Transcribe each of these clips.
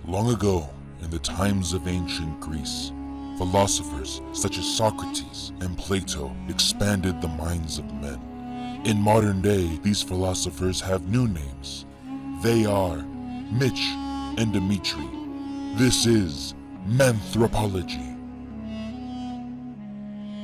Long ago, in the times of ancient Greece, philosophers such as Socrates and Plato expanded the minds of men. In modern day, these philosophers have new names. They are Mitch and Dimitri. This is Manthropology.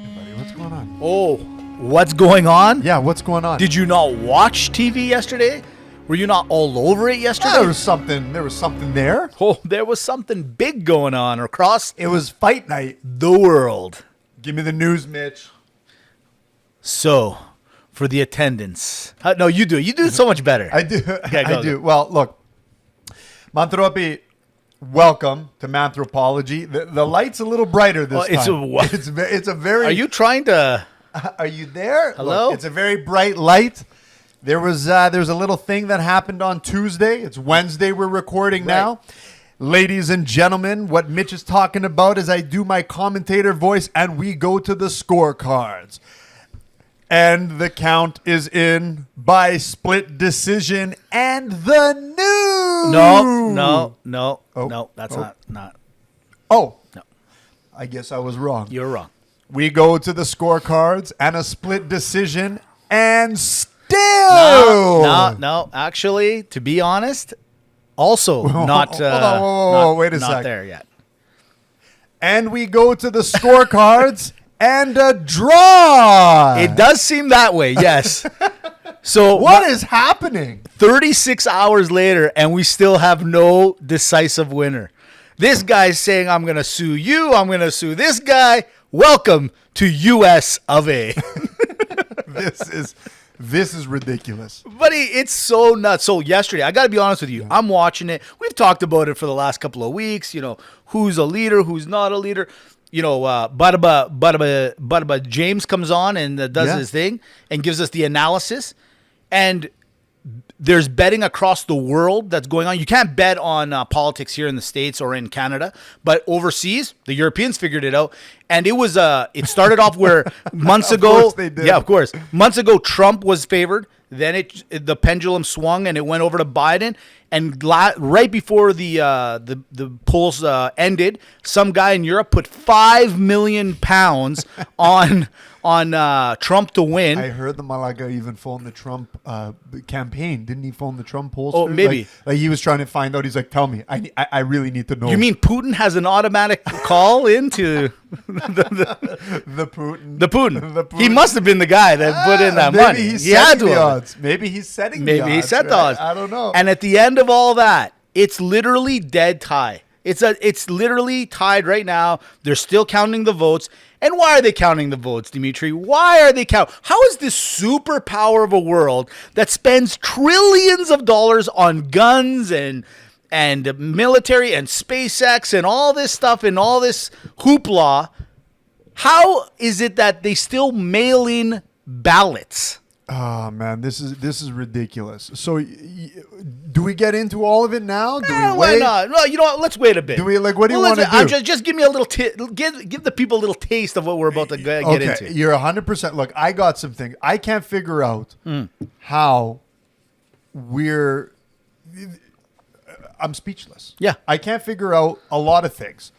Hey buddy, what's going on? Oh, what's going on? Yeah, what's going on? Did you not watch TV yesterday? Were you not all over it yesterday? There was something there. Oh, there was something big going on across It was fight night. the world. Give me the news, Mitch. So, for the attendance. No, you do. You do so much better. I do. Okay, I do. Well, look, Manthropi, welcome to Manthropology. The light's a little brighter this it's time. a what? It's a very. Are you trying to... Are you there? Hello? Look, it's a very bright light. There's a little thing that happened on Tuesday. It's Wednesday. We're recording now. Ladies and gentlemen, what Mitch is talking about is I do my commentator voice and we go to the scorecards. And the count is in by split decision and the news. No, that's not. Oh. No. I guess I was wrong. You're wrong. We go to the scorecards and a split decision and still. No. Actually, to be honest, also not. Hold on, wait a not sec. there yet. And we go to the scorecards and a draw. It does seem that way, yes. So What is happening? 36 hours later, and we still have no decisive winner. This guy's saying, I'm going to sue you. I'm going to sue this guy. Welcome to US of A. This is ridiculous. Buddy, it's so nuts. So yesterday, I got to be honest with you. Yeah. I'm watching it. We've talked about it for the last couple of weeks. You know, who's a leader, who's not a leader. You know, Badaba James comes on and does his thing and gives us the analysis. And there's betting across the world that's going on. You can't bet on politics here in the States or in Canada, but overseas, the Europeans figured it out. And it was it started off where months ago, of course they did. Yeah, of course. Months ago, Trump was favored. Then the pendulum swung and it went over to Biden. And right before the polls ended, some guy in Europe put £5 million on Trump to win. I heard the Malaga even phoned the Trump campaign. Didn't he phone the Trump pollster? Oh, maybe. Like he was trying to find out. He's like, tell me. I really need to know. You mean Putin has an automatic call into the Putin? The Putin. He must have been the guy that put in that money. He had to. Odds. Maybe he's setting the odds. Maybe he set the odds. I don't know. And at the end of all that, it's literally dead tie. It's literally tied right now. They're still counting the votes. And why are they counting the votes, Dimitri? Why are they counting? How is this superpower of a world that spends trillions of dollars on guns and military and SpaceX and all this stuff and all this hoopla, how is it that they still mail in ballots? Oh man, this is ridiculous. So, do we get into all of it now? Do we why wait? not? No, you know what? Let's wait a bit. Do we What do you want to do? Just give me a little give the people a little taste of what we're about to get into. You're 100%. Look, I got some things. I can't figure out how I'm speechless. Yeah, I can't figure out a lot of things.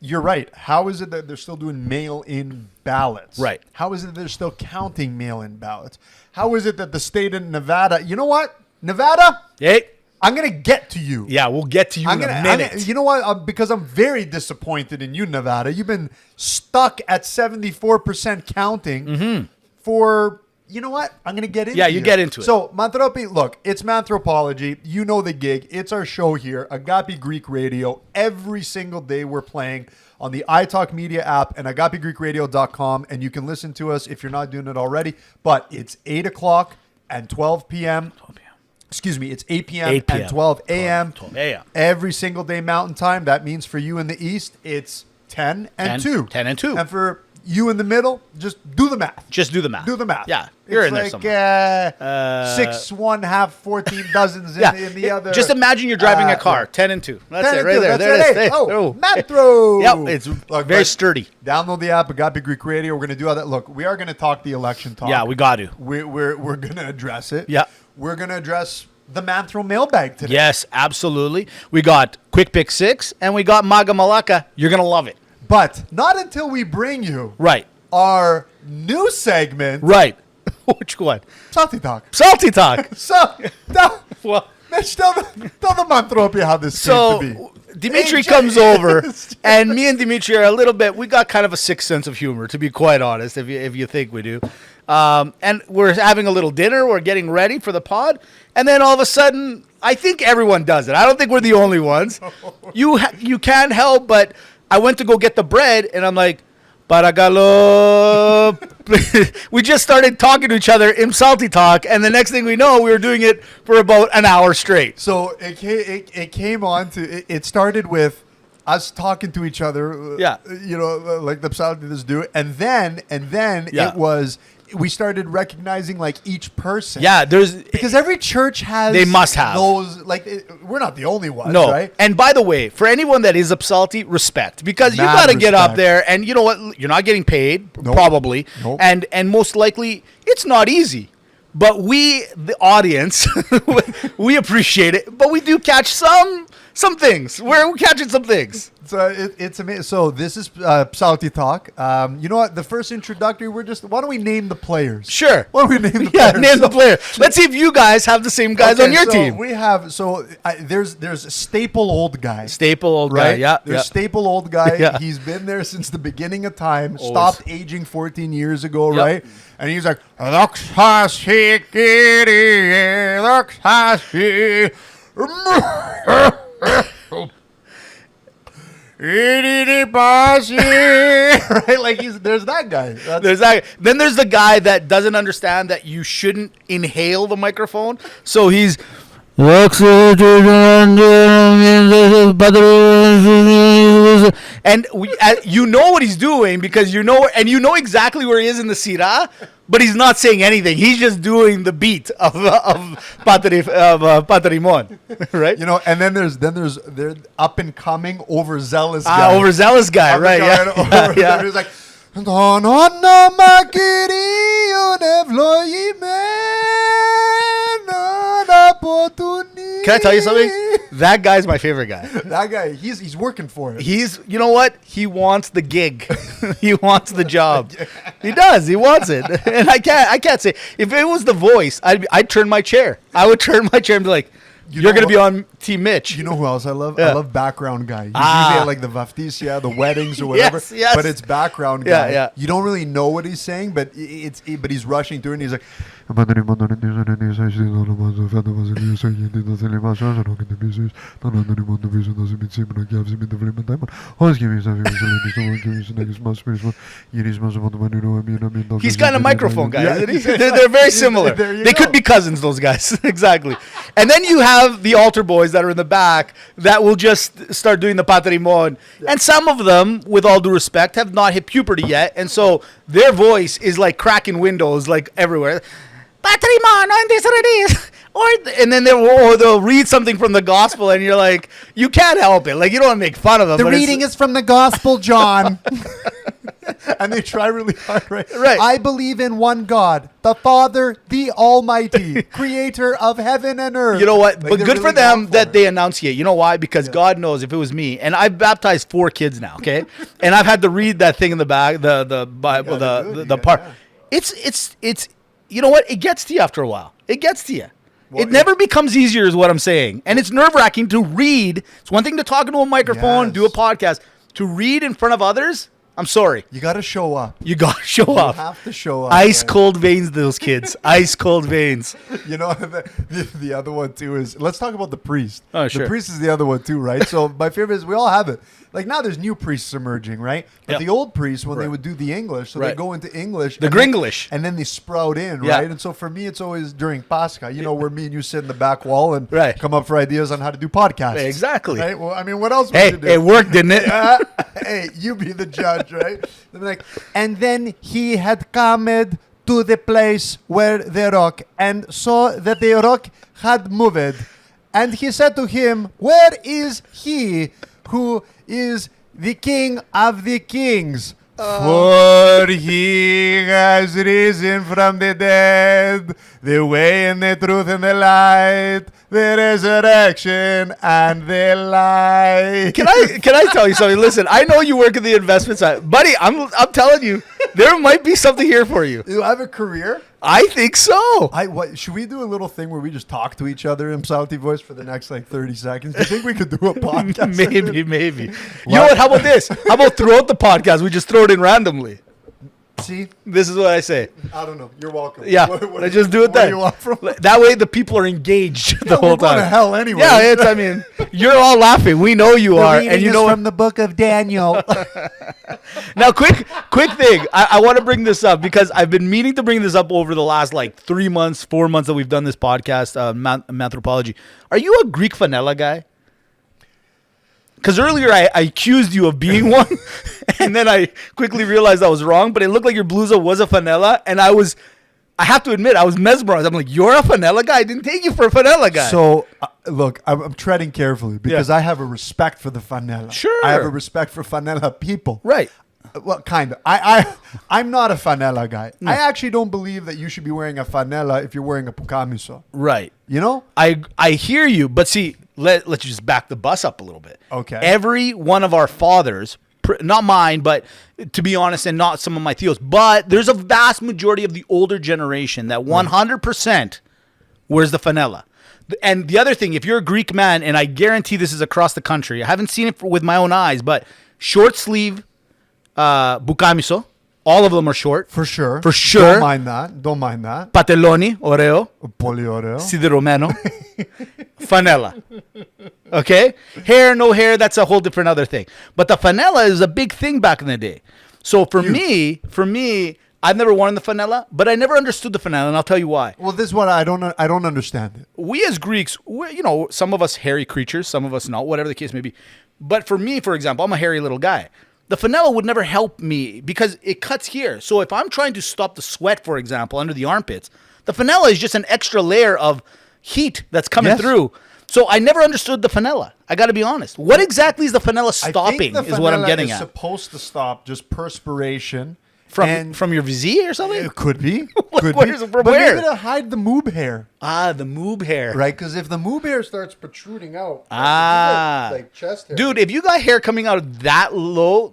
You're right. How is it that they're still doing mail-in ballots? Right. How is it that they're still counting mail-in ballots? How is it that the state of Nevada, you know what? Nevada? Hey. I'm going to get to you. Yeah, we'll get to you in a minute. You know what? Because I'm very disappointed in you, Nevada. You've been stuck at 74% counting for... You know what? I'm going to get into it. Yeah, you get into it. So, Manthropi, look, it's Manthropology. You know the gig. It's our show here, Agape Greek Radio. Every single day we're playing on the iTalk Media app and agapegreekradio.com, and you can listen to us if you're not doing it already. But it's 8 o'clock and 12 p.m. Excuse me, it's 8 p.m. and 12 a.m. 12 a.m. Every single day Mountain Time. That means for you in the East, it's 10 and 2. 10 and 2. And for you in the middle, just do the math. Just do the math. Do the math. Yeah, you're in there somewhere. 6, 1, half, 14 dozens in the other. Just imagine you're driving a car. 10 and 2. That's 10 it and right 2. there. That's There it is. Oh, Mantro. Yep, it's very sturdy. Download the app, Agape Greek Radio. We're going to do all that. Look, we are going to talk the election talk. Yeah, we got to. We're going to address it. Yeah. We're going to address the Manthro mailbag today. Yes, absolutely. We got Quick Pick 6 and we got Maga Malaka. You're going to love it. But not until we bring you Right. our new segment, Right. Which one? Salty Talk. Salty Talk. So, Well, Mitch, tell the Manthropy how this so came to be. Dimitri AJ comes over, and me and Dimitri are a little bit. We got kind of a sixth sense of humor, to be quite honest. If you think we do, and we're having a little dinner. We're getting ready for the pod, and then all of a sudden, I think everyone does it. I don't think we're the only ones. You can't help but I went to go get the bread, and I'm like, Paragalo. We just started talking to each other in Salty Talk, and the next thing we know, we were doing it for about an hour straight. So it came on to it started with us talking to each other. Yeah. Like the Saltitas do, and then Yeah. it was we started recognizing like each person. Yeah, Because every church has They must have. those. Like we're not the only ones, no. right? And by the way, for anyone that is Upsalty, respect, because you Mad got to get up respect. there, and you know what? You're not getting paid, Nope. probably, Nope. and most likely it's not easy. But we, the audience, we appreciate it. But we do catch some things. We're catching some things. So it's amazing. So this is Salty Talk. You know what? The first introductory, why don't we name the players? Sure. Why don't we name the Yeah, players? name the player. Let's see if you guys have the same guys Okay, on your so team. We have there's a staple old guy. Staple old guy. Right? Yeah. There's Yeah. staple old guy. Yeah. He's been there since the beginning of time. Always. Stopped aging 14 years ago, Yep. right? And he's like, "Looks as he kitty, looks as he." Right? Like there's that guy. Then there's the guy that doesn't understand that you shouldn't inhale the microphone. So he's and you know what he's doing because you know exactly where he is in the sira, but he's not saying anything. He's just doing the beat of Patrimon, right? And then there's up and coming overzealous guy. Overzealous guy, right? Yeah, yeah. He's like, "No, no, no, my kitty, you never lie, man, no, no, opportunity." Can I tell you something? That guy's my favorite guy. That guy, he's working for it. You know what? He wants the gig. He wants the job. He does. He wants it. And I can't say if it was the voice, I'd turn my chair. I would turn my chair and be like, "You're going to be on Team Mitch." You know who else I love? Yeah. I love background guy. He's usually at like the Vaftisia, the weddings or whatever. Yes. But it's background Yeah, guy. yeah. You don't really know what he's saying, but but he's rushing through it and he's like, He's kind of microphone guy, isn't he? They're very similar. There you They go. could be cousins, those guys. Exactly. And then you have the altar boys that are in the back that will just start doing the Patrimon. And some of them, with all due respect, have not hit puberty yet. And so their voice is like cracking windows like everywhere. Patrimon, and this and it is. And then they'll read something from the gospel and you're like, you can't help it. Like, you don't want to make fun of them. "The but reading is from the Gospel, John." And they try really hard, right? Right. "I believe in one God, the Father, the Almighty, creator of heaven and earth." You know what? Like, But they're good for really them going for that it. they enunciate. You know why? Because God knows if it was me, and I've baptized 4 kids now, okay? And I've had to read that thing in the back, the Bible, gotta do it. the You gotta- part. yeah. It's you know what? It gets to you after a while. It gets to you. Well, It never becomes easier, is what I'm saying. And it's nerve wracking to read. It's one thing to talk into a microphone, Yes. do a podcast. To read in front of others, I'm sorry. You got to show up. You got to show You up. have to show up. Ice man. cold veins, those kids. Ice cold veins. You know, the other one too is, let's talk about the priest. Oh, sure. The priest is the other one too, right? So my favorite is we all have it. Like now there's new priests emerging, right? But Yep. the old priests, when they Right. would do the English, so they Right. go into English. The and then- Gringlish. And then they sprout in, Yeah. right? And so for me, it's always during Pascha, where me and you sit in the back wall and Right. come up for ideas on how to do podcasts. Exactly. Right? Well, I mean, what else would Hey, you do? it worked, didn't it? Hey, you be the judge, right? They'll be like, and then he had come to the place where the rock and saw that the rock had moved. And he said to him, "Where is he who is the king of the kings? For he has risen from the dead, the way and the truth and the light. the resurrection and the light. Can I tell you something? Listen, I know you work in the investment side, buddy. I'm telling you, there might be something here for you. You have a career? I think so. What should we do a little thing where we just talk to each other in Salty Voice for the next like 30 seconds? Do you think we could do a podcast? Maybe. You know what? How about this? How about throughout the podcast, we just throw it in randomly? See? This is what I say. I don't know. You're welcome. Yeah, let's just do it then. What do you want from That way the people are engaged the whole we're going time. to hell anyway. Yeah, I mean, you're all laughing. We know you are. And you know from the book of Daniel. Now, quick thing. I want to bring this up because I've been meaning to bring this up over the last like 3 months, 4 months that we've done this podcast, Manthropology. Are you a Greek vanilla guy? Because earlier I accused you of being one, and then I quickly realized I was wrong, but it looked like your blusa was a vanilla, and I have to admit, I was mesmerized. I'm like, you're a vanilla guy? I didn't take you for a vanilla guy. So, look, I'm treading carefully because I have a respect for the vanilla. Sure. I have a respect for vanilla people. Right. Well, kind of. I'm not a vanilla guy. I actually don't believe that you should be wearing a vanilla if you're wearing a pukamiso. Right. You know? I hear you, but see, let's just back the bus up a little bit. Okay. Every one of our fathers, not mine, but to be honest, and not some of my theos, but there's a vast majority of the older generation that 100% wears the vanilla. And the other thing, if you're a Greek man, and I guarantee this is across the country, I haven't seen it with my own eyes, but short sleeve bukamiso, all of them are short. For sure. For sure. Don't mind that. Pateloni, oreo, Polioreo. sideromeno, fanella. Okay? Hair, no hair, that's a whole different other thing. But the fanella is a big thing back in the day. So for me, I've never worn the fanella, but I never understood the fanella, and I'll tell you why. Well, this is what I don't understand it. We as Greeks, some of us hairy creatures, some of us not, whatever the case may be. But for me, for example, I'm a hairy little guy. The fanella would never help me because it cuts here. So if I'm trying to stop the sweat, for example, under the armpits, the fanella is just an extra layer of heat that's coming through. So I never understood the fanella. I got to be honest. What exactly is the fanella stopping is what I'm getting is at. supposed to stop just perspiration. From your VZ or something? It could be. From But where? maybe to hide the moob hair. Ah, the moob hair. Right? Because if the moob hair starts protruding out, like chest hair. Dude, if you got hair coming out that low,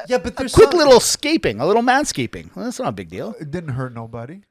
Yeah, but there's a quick little scaping, a little manscaping. Well, that's not a big deal. It didn't hurt nobody.